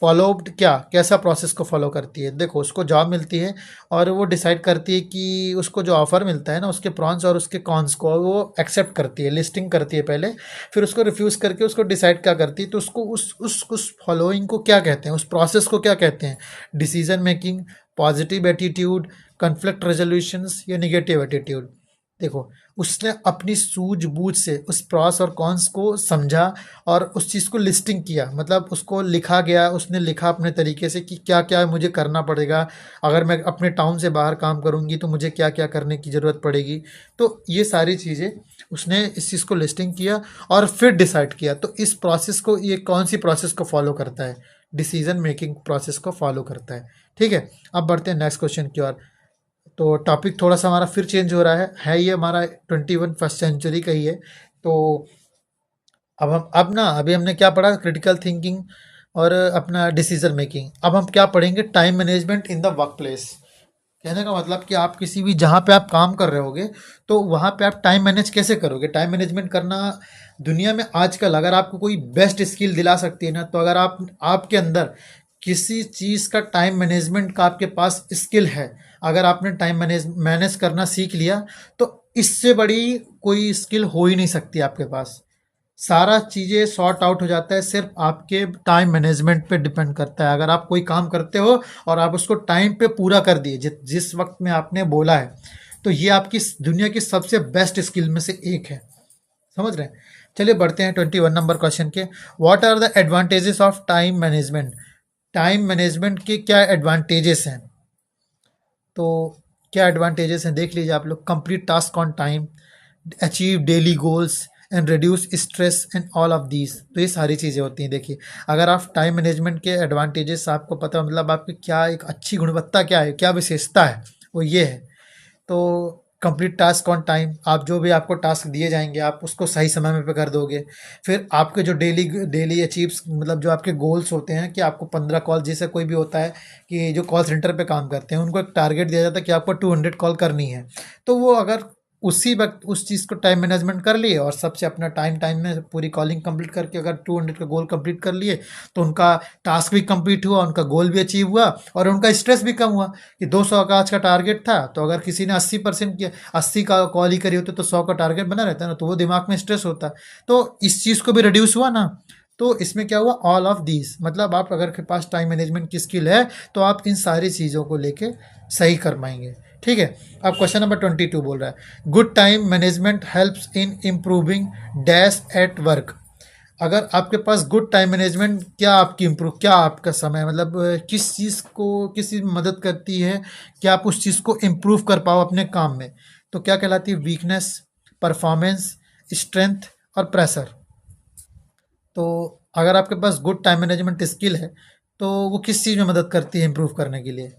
Speaker 1: followed, क्या कैसा प्रोसेस को फॉलो करती है। देखो, उसको जॉब मिलती है और वो डिसाइड करती है कि उसको जो ऑफ़र मिलता है ना उसके प्रॉन्स और उसके कॉन्स को वो एक्सेप्ट करती है, लिस्टिंग करती है पहले, फिर उसको रिफ्यूज़ करके उसको डिसाइड क्या करती है। तो उसको उस फॉलोइंग को क्या कहते हैं, उस प्रोसेस को क्या कहते हैं, decision making, positive attitude, conflict resolutions या निगेटिव एटीट्यूड। देखो, उसने अपनी सूझबूझ से उस प्रॉस और कॉन्स को समझा और उस चीज़ को लिस्टिंग किया, मतलब उसको लिखा गया, उसने लिखा अपने तरीके से कि क्या क्या मुझे करना पड़ेगा, अगर मैं अपने टाउन से बाहर काम करूँगी तो मुझे क्या क्या करने की ज़रूरत पड़ेगी। तो ये सारी चीज़ें उसने इस चीज़ को लिस्टिंग किया और फिर डिसाइड किया। तो इस प्रोसेस को, ये कौन सी प्रोसेस को फॉलो करता है, डिसीजन मेकिंग प्रोसेस को फॉलो करता है। ठीक है, अब बढ़ते हैं नेक्स्ट क्वेश्चन की ओर। तो टॉपिक थोड़ा सा हमारा फिर चेंज हो रहा है ये हमारा 21st सेंचुरी का ही है। तो अब ना अभी हमने क्या पढ़ा, क्रिटिकल थिंकिंग और अपना डिसीजन मेकिंग। अब हम क्या पढ़ेंगे, time management in the work place. कहने का मतलब कि आप किसी भी, जहाँ पे आप काम कर रहे होगे तो वहाँ पे आप टाइम मैनेज कैसे करोगे। टाइम मैनेजमेंट करना दुनिया में आजकल अगर आपको कोई बेस्ट स्किल दिला सकती है ना, तो अगर आप आपके अंदर किसी चीज़ का टाइम मैनेजमेंट का आपके पास स्किल है, अगर आपने टाइम मैनेज करना सीख लिया, तो इससे बड़ी कोई स्किल हो ही नहीं सकती आपके पास। सारा चीज़ें सॉर्ट आउट हो जाता है, सिर्फ आपके टाइम मैनेजमेंट पे डिपेंड करता है। अगर आप कोई काम करते हो और आप उसको टाइम पे पूरा कर दिए जिस वक्त में आपने बोला है, तो ये आपकी दुनिया की सबसे बेस्ट स्किल में से एक है। समझ रहे हैं। चलिए बढ़ते हैं 21 नंबर क्वेश्चन के। What are the advantages of time management. Time management के क्या एडवांटेजेस हैं, तो क्या एडवांटेजेस हैं देख लीजिए आप लोग। Complete task on time, achieve daily goals, and reduce stress and all of these. तो ये सारी चीज़ें होती हैं। देखिए, अगर आप टाइम मैनेजमेंट के एडवांटेजेस आपको पता, मतलब आपकी क्या एक अच्छी गुणवत्ता क्या है, क्या विशेषता है, वो ये है। तो कंप्लीट टास्क ऑन टाइम, आप जो भी आपको टास्क दिए जाएंगे आप उसको सही समय में पे कर दोगे। फिर आपके जो डेली डेली अचीव्स, मतलब जो आपके गोल्स होते हैं कि आपको 15 कॉल, जैसे कोई भी होता है कि जो कॉल सेंटर पे काम करते हैं उनको एक टारगेट दिया जाता है कि आपको 200 कॉल करनी है। तो वो अगर उसी वक्त उस चीज़ को टाइम मैनेजमेंट कर लिए और सबसे अपना टाइम टाइम में पूरी कॉलिंग कंप्लीट करके अगर 200 का गोल कंप्लीट कर लिए, तो उनका टास्क भी कंप्लीट हुआ, उनका गोल भी अचीव हुआ और उनका स्ट्रेस भी कम हुआ। कि 200 का आज का टारगेट था, तो अगर किसी ने 80% किया, 80 का कॉल ही करी होती तो 100 का टारगेट बना रहता है ना, तो वो दिमाग में स्ट्रेस होता। तो इस चीज़ को भी रिड्यूस हुआ ना। तो इसमें क्या हुआ, ऑल ऑफ दीज, मतलब आप अगर के पास टाइम मैनेजमेंट की स्किल है तो आप इन सारी चीज़ों को लेके सही कर पाएंगे। ठीक है। अब क्वेश्चन नंबर 22 बोल रहा है, good time management helps in improving dash at work. अगर आपके पास गुड टाइम मैनेजमेंट, क्या आपकी इम्प्रूव, क्या आपका समय, मतलब किस चीज़ को, किस चीज़ में मदद करती है कि आप उस चीज़ को इम्प्रूव कर पाओ अपने काम में। तो क्या कहलाती है, वीकनेस, परफॉर्मेंस, स्ट्रेंथ और प्रेशर। तो अगर आपके पास गुड टाइम मैनेजमेंट स्किल है तो वो किस चीज़ में मदद करती है इम्प्रूव करने के लिए,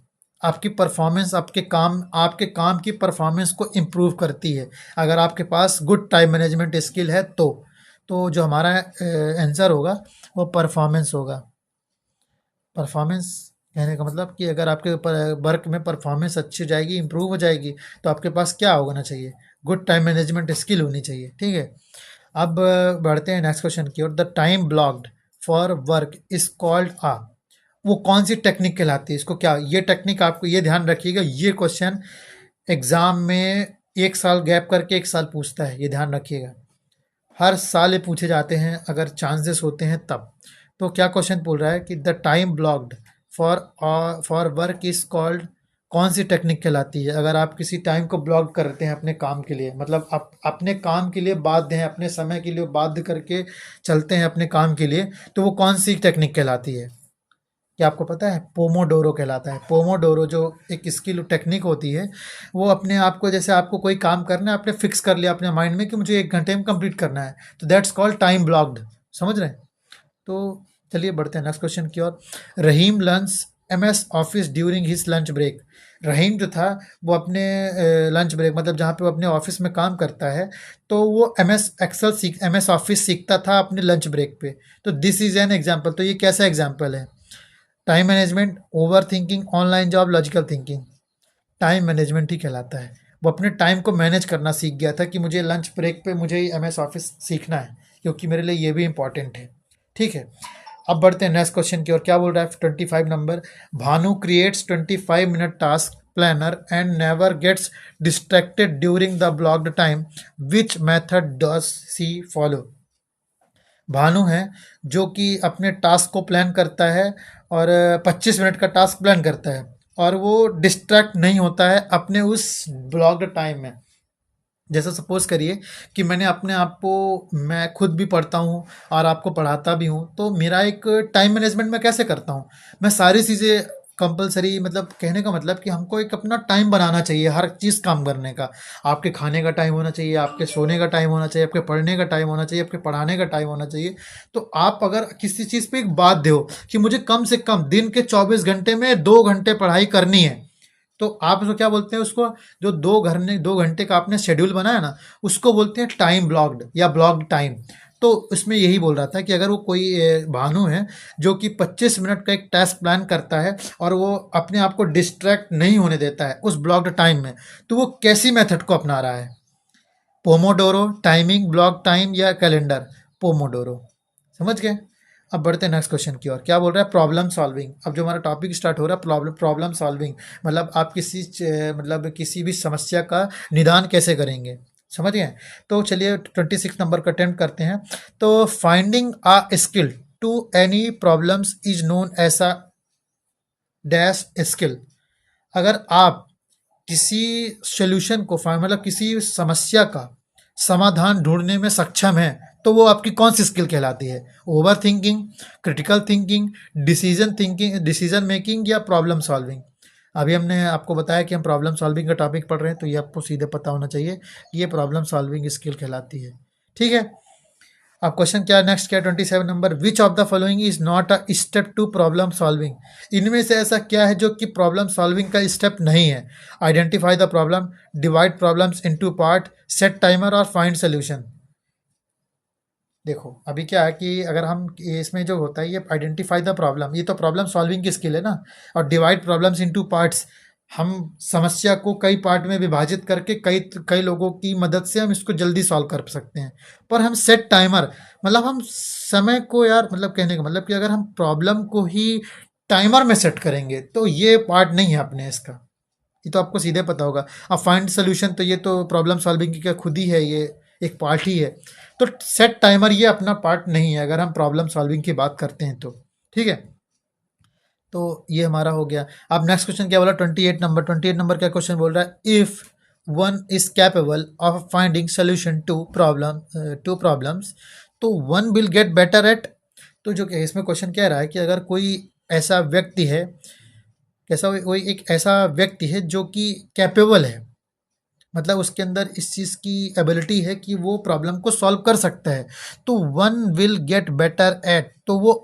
Speaker 1: आपकी परफॉर्मेंस, आपके काम की परफॉर्मेंस को इम्प्रूव करती है अगर आपके पास गुड टाइम मैनेजमेंट स्किल है तो जो हमारा आंसर होगा वो परफॉर्मेंस होगा। परफॉर्मेंस कहने का मतलब कि अगर आपके वर्क में परफॉर्मेंस अच्छी हो जाएगी, इम्प्रूव हो जाएगी, तो आपके पास क्या होना चाहिए, गुड टाइम मैनेजमेंट स्किल होनी चाहिए। ठीक है। अब बढ़ते हैं नेक्स्ट क्वेश्चन की ओर। The time blocked for work is called आ। वो कौन सी टेक्निक कहलाती है, इसको क्या, ये टेक्निक आपको ये ध्यान रखिएगा, ये क्वेश्चन एग्जाम में एक साल गैप करके एक साल पूछता है, ये ध्यान रखिएगा। हर साल ये पूछे जाते हैं अगर चांसेस होते हैं तब। तो क्या क्वेश्चन बोल रहा है कि the time blocked for for work is called, कौन सी टेक्निक कहलाती है अगर आप किसी टाइम को ब्लॉक करते हैं अपने काम के लिए, मतलब आप अपने काम के लिए बाध्य हैं, अपने समय के लिए बाध्य करके चलते हैं अपने काम के लिए, तो वो कौन सी टेक्निक कहलाती है। क्या आपको पता है, पोमोडोरो कहलाता है। पोमोडोरो जो एक स्किल टेक्निक होती है, वो अपने आप को, जैसे आपको कोई काम करना है, आपने फिक्स कर लिया अपने माइंड में कि मुझे 1 घंटे में कंप्लीट करना है, तो दैट्स कॉल्ड टाइम ब्लॉक्ड। समझ रहे हैं। तो चलिए बढ़ते हैं नेक्स्ट क्वेश्चन की ओर। Rahim learns MS office during his lunch break. Rahim जो था वो अपने लंच ब्रेक, मतलब जहाँ पे वो अपने ऑफिस में काम करता है, तो वो MS ऑफिस सीखता था अपने लंच ब्रेक पे। तो दिस इज एन एग्जाम्पल। तो ये कैसा एग्जाम्पल है, time management, overthinking, online job, logical thinking. Time management ही कहलाता है। वो अपने टाइम को मैनेज करना सीख गया था कि मुझे लंच ब्रेक पे मुझे MS ऑफिस सीखना है क्योंकि मेरे लिए ये भी इंपॉर्टेंट है। ठीक है। अब बढ़ते हैं नेक्स्ट क्वेश्चन की ओर। क्या बोल रहा है 25 number, Bhanu creates 25-minute task planner and never gets distracted during the blocked time, which method does she follow. Bhanu है जो कि अपने टास्क को प्लान करता है और 25 मिनट का टास्क प्लान करता है और वो डिस्ट्रैक्ट नहीं होता है अपने उस ब्लॉक्ड टाइम में। जैसा सपोज करिए कि मैंने अपने आप को, मैं खुद भी पढ़ता हूँ और आपको पढ़ाता भी हूँ, तो मेरा एक टाइम मैनेजमेंट मैं कैसे करता हूँ, मैं सारी चीज़ें कंपलसरी, मतलब कहने का मतलब कि हमको एक अपना टाइम बनाना चाहिए हर चीज़ काम करने का। आपके खाने का टाइम होना चाहिए, आपके सोने का टाइम होना चाहिए, आपके पढ़ने का टाइम होना चाहिए, आपके पढ़ाने का टाइम होना चाहिए। तो आप अगर किसी चीज़ पे एक बाध्य हो कि मुझे कम से कम दिन के 24 घंटे में 2 घंटे पढ़ाई करनी है, तो आप उसको क्या बोलते हैं, उसको जो 2 घंटे का आपने शेड्यूल बनाया ना, उसको बोलते हैं टाइम ब्लॉक्ड या ब्लॉक्ड टाइम। तो उसमें यही बोल रहा था कि अगर वो कोई भानु है जो कि 25 मिनट का एक टास्क प्लान करता है और वो अपने आप को डिस्ट्रैक्ट नहीं होने देता है उस ब्लॉक्ड टाइम में, तो वो कैसी मेथड को अपना रहा है, पोमोडोरो, टाइमिंग, ब्लॉक टाइम या कैलेंडर। पोमोडोरो। समझ गए। अब बढ़ते हैं नेक्स्ट क्वेश्चन की ओर। क्या बोल रहा है, प्रॉब्लम सॉल्विंग। अब जो हमारा टॉपिक स्टार्ट हो रहा है प्रॉब्लम सॉल्विंग, मतलब आप मतलब किसी भी समस्या का निदान कैसे करेंगे, समझ गए। तो चलिए 26 नंबर का अटेम्प्ट करते हैं। तो finding a skill to any problems is known as a dash skill. अगर आप किसी सोल्यूशन को मतलब किसी समस्या का समाधान ढूंढने में सक्षम है, तो वो आपकी कौन सी स्किल कहलाती है, over thinking, critical thinking, decision making या प्रॉब्लम सॉल्विंग। अभी हमने आपको बताया कि हम प्रॉब्लम सॉल्विंग का टॉपिक पढ़ रहे हैं, तो ये आपको सीधे पता होना चाहिए कि ये प्रॉब्लम सॉल्विंग स्किल कहलाती है। ठीक है। अब क्वेश्चन क्या नेक्स्ट क्या 27 number, which of the following is not a step to problem solving. इनमें से ऐसा क्या है जो कि प्रॉब्लम सॉल्विंग का स्टेप नहीं है। Identify the problem, divide problems into part, set timer और फाइंड सोल्यूशन। देखो अभी क्या है कि अगर हम इसमें जो होता है ये आइडेंटिफाई द प्रॉब्लम, ये तो प्रॉब्लम सॉल्विंग की स्किल है ना। और डिवाइड प्रॉब्लम्स इनटू पार्ट्स, हम समस्या को कई पार्ट में विभाजित करके कई कई लोगों की मदद से हम इसको जल्दी सॉल्व कर सकते हैं। पर हम सेट टाइमर, मतलब हम समय को यार, मतलब कहने का मतलब कि अगर हम प्रॉब्लम को ही टाइमर में सेट करेंगे तो ये पार्ट नहीं है अपने इसका, ये तो आपको सीधे पता होगा। अब फाइंड सोल्यूशन तो ये तो प्रॉब्लम सॉल्विंग की क्या खुद ही है, ये एक पार्ट ही है। तो सेट टाइमर ये अपना पार्ट नहीं है अगर हम प्रॉब्लम सॉल्विंग की बात करते हैं तो। ठीक है, तो ये हमारा हो गया। अब नेक्स्ट क्वेश्चन क्या बोला 28 नंबर, 28 नंबर क्या क्वेश्चन बोल रहा है, if one is capable of finding solution to problems तो one will get better at. तो जो कि इसमें क्वेश्चन कह रहा है कि अगर कोई ऐसा व्यक्ति है, कैसा कोई एक ऐसा व्यक्ति है जो कि कैपेबल है, मतलब उसके अंदर इस चीज़ की एबिलिटी है कि वो प्रॉब्लम को सॉल्व कर सकता है, तो one will get better at, तो वो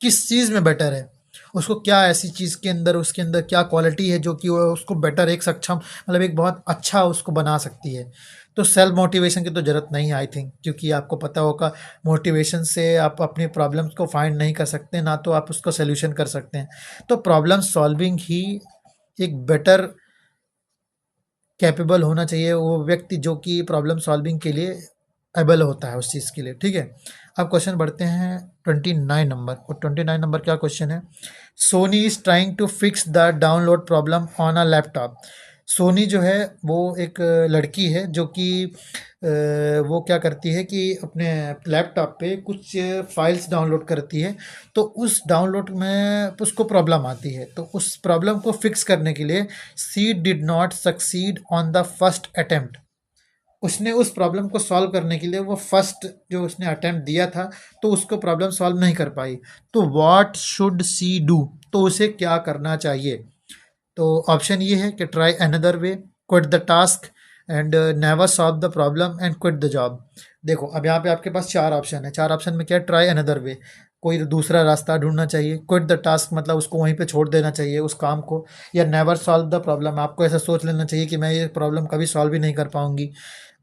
Speaker 1: किस चीज़ में बेटर है, उसको क्या ऐसी चीज़ के अंदर, उसके अंदर क्या क्वालिटी है जो कि वो उसको बेटर, एक सक्षम, मतलब एक बहुत अच्छा उसको बना सकती है। तो सेल्फ मोटिवेशन की तो ज़रूरत नहीं है आई थिंक, क्योंकि आपको पता होगा मोटिवेशन से आप अपनी प्रॉब्लम्स को फाइंड नहीं कर सकते, ना तो आप उसको सोल्यूशन कर सकते हैं। तो प्रॉब्लम सॉल्विंग ही एक बेटर कैपेबल होना चाहिए वो व्यक्ति जो कि प्रॉब्लम सॉल्विंग के लिए एबल होता है उस चीज़ के लिए। ठीक है, अब क्वेश्चन बढ़ते हैं 29 नंबर, और 29 नंबर क्या क्वेश्चन है, Soni is trying to fix the download problem on a laptop. Soni जो है वो एक लड़की है जो कि वो क्या करती है कि अपने लैपटॉप पे कुछ फाइल्स डाउनलोड करती है, तो उस डाउनलोड में उसको प्रॉब्लम आती है, तो उस प्रॉब्लम को फिक्स करने के लिए she did not succeed on the first attempt. उसने उस प्रॉब्लम को सॉल्व करने के लिए वो फर्स्ट जो उसने अटेम्प्ट दिया था तो उसको प्रॉब्लम सॉल्व नहीं कर पाई, तो व्हाट शुड सी डू, तो उसे क्या करना चाहिए। तो ऑप्शन ये है कि try another way, quit the task and never solve the problem and quit the job. देखो अब यहाँ पे आपके पास चार ऑप्शन है, चार ऑप्शन में क्या है, ट्राई अनदर वे, कोई दूसरा रास्ता ढूंढना चाहिए, क्विट द टास्क मतलब उसको वहीं पे छोड़ देना चाहिए उस काम को, या नेवर सॉल्व द प्रॉब्लम, आपको ऐसा सोच लेना चाहिए कि मैं ये प्रॉब्लम कभी सॉल्व ही नहीं कर पाऊंगी,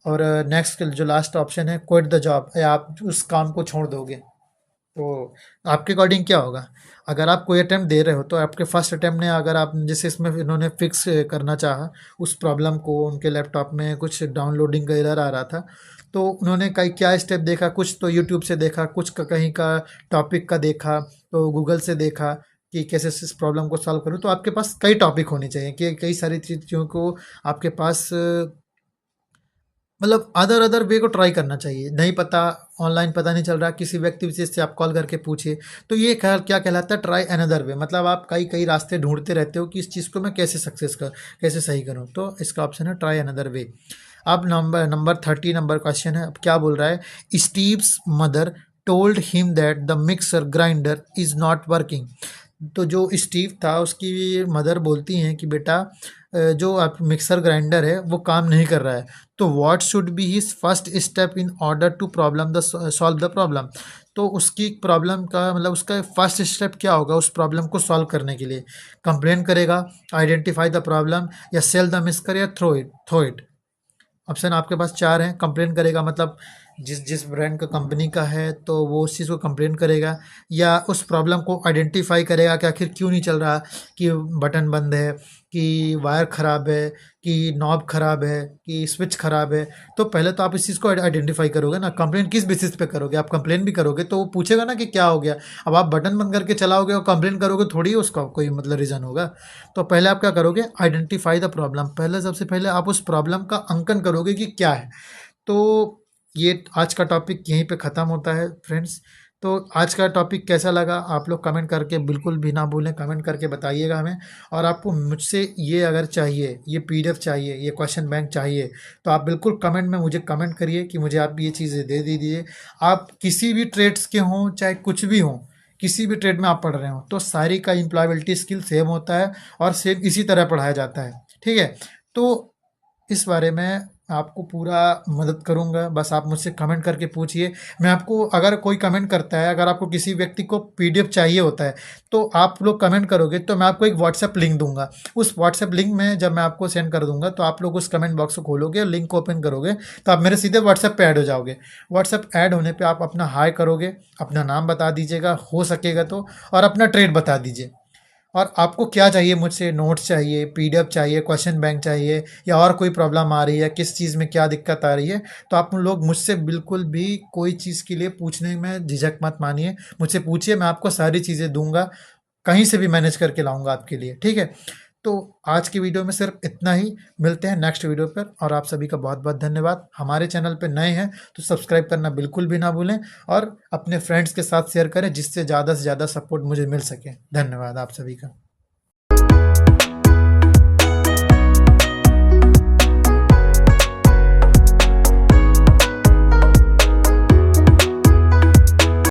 Speaker 1: और नेक्स्ट जो लास्ट ऑप्शन है क्विट द जॉब, या आप उस काम को छोड़ दोगे। तो आपके अकॉर्डिंग क्या होगा, अगर आप कोई अटेम्प्ट दे रहे हो तो आपके फर्स्ट अटेम्प्ट ने, अगर आप जैसे इसमें इन्होंने फिक्स करना चाहा उस प्रॉब्लम को, उनके लैपटॉप में कुछ डाउनलोडिंग का एरर आ रहा था, तो उन्होंने कई क्या स्टेप देखा, कुछ तो यूट्यूब से देखा, कुछ कहीं का टॉपिक का देखा, तो गूगल से देखा कि कैसे इस प्रॉब्लम को सॉल्व करूँ। तो आपके पास कई टॉपिक होने चाहिए कि कई सारी चीज़ों को आपके पास मतलब अदर अदर वे को ट्राई करना चाहिए। नहीं पता, ऑनलाइन पता नहीं चल रहा, किसी व्यक्ति विशेष से आप कॉल करके पूछिए, तो ये क्या कहलाता है, ट्राई अनदर वे, मतलब आप कई कई रास्ते ढूंढते रहते हो कि इस चीज़ को मैं कैसे कैसे सही करूँ, तो इसका ऑप्शन है ट्राई अनदर वे। अब नंबर 30 नंबर क्वेश्चन है, अब क्या बोल रहा है, Steve's mother told him that the mixer grinder is not working. तो जो स्टीव था उसकी मदर बोलती हैं कि बेटा जो आप मिक्सर ग्राइंडर है वो काम नहीं कर रहा है, तो what should be his first step in order to problem the solve the problem. तो उसकी प्रॉब्लम का मतलब उसका फर्स्ट स्टेप क्या होगा उस प्रॉब्लम को सॉल्व करने के लिए, कंप्लेन करेगा, आइडेंटिफाई द प्रॉब्लम, या सेल द मिक्सर, या थ्रो इट। ऑप्शन आपके पास चार हैं, कंप्लेन करेगा मतलब जिस जिस ब्रांड का कंपनी का है तो वो उस चीज़ को कंप्लेन करेगा, या उस प्रॉब्लम को आइडेंटिफाई करेगा कि आखिर क्यों नहीं चल रहा, कि बटन बंद है, कि वायर ख़राब है, कि नॉब ख़राब है, कि स्विच ख़राब है। तो पहले तो आप इस चीज़ को आइडेंटिफाई करोगे ना, कंप्लेन किस बेसिस पे करोगे, आप कंप्लेन भी करोगे तो वो पूछेगा ना कि क्या हो गया। अब आप बटन बंद करके चलाओगे और कंप्लेन करोगे, थोड़ी उसका कोई मतलब रीज़न होगा। तो पहले आप क्या करोगे, आइडेंटिफाई द प्रॉब्लम, पहले सबसे पहले आप उस प्रॉब्लम का अंकन करोगे कि क्या है। तो ये आज का टॉपिक यहीं पे ख़त्म होता है फ्रेंड्स। तो आज का टॉपिक कैसा लगा आप लोग कमेंट करके बिल्कुल भी ना भूलें, कमेंट करके बताइएगा हमें। और आपको मुझसे ये अगर चाहिए, ये पीडीएफ चाहिए, ये क्वेश्चन बैंक चाहिए, तो आप बिल्कुल कमेंट में मुझे कमेंट करिए कि मुझे आप ये चीज़ें दे दीजिए। आप किसी भी ट्रेड्स के हों चाहे कुछ भी हों, किसी भी ट्रेड में आप पढ़ रहे हो तो सारी का एम्प्लॉयबिलिटी स्किल सेम होता है और सेम इसी तरह पढ़ाया जाता है। ठीक है, तो इस बारे में आपको पूरा मदद करूंगा। बस आप मुझसे कमेंट करके पूछिए। मैं आपको, अगर कोई कमेंट करता है, अगर आपको किसी व्यक्ति को पीडीएफ चाहिए होता है तो आप लोग कमेंट करोगे तो मैं आपको एक व्हाट्सएप लिंक दूंगा। उस व्हाट्सएप लिंक में जब मैं आपको सेंड कर दूंगा तो आप लोग उस कमेंट बॉक्स को खोलोगे, लिंक को ओपन करोगे तो आप मेरे सीधे व्हाट्सएप पे ऐड हो जाओगे। व्हाट्सएप ऐड होने पे आप अपना हाय करोगे, अपना नाम बता दीजिएगा हो सकेगा तो, और अपना ट्रेड बता दीजिए। और आपको क्या चाहिए मुझसे, नोट्स चाहिए, पीडीएफ चाहिए, क्वेश्चन बैंक चाहिए, या और कोई प्रॉब्लम आ रही है, किस चीज़ में क्या दिक्कत आ रही है, तो आप लोग मुझसे बिल्कुल भी कोई चीज़ के लिए पूछने में झिझक मत मानिए। मुझसे पूछिए, मैं आपको सारी चीज़ें दूंगा, कहीं से भी मैनेज करके लाऊंगा आपके लिए, ठीक है। तो आज की वीडियो में सिर्फ इतना ही। मिलते हैं नेक्स्ट वीडियो पर, और आप सभी का बहुत बहुत धन्यवाद। हमारे चैनल पे नए हैं तो सब्सक्राइब करना बिल्कुल भी ना भूलें, और अपने फ्रेंड्स के साथ शेयर करें जिससे ज़्यादा से ज़्यादा सपोर्ट मुझे मिल सके। धन्यवाद आप सभी का।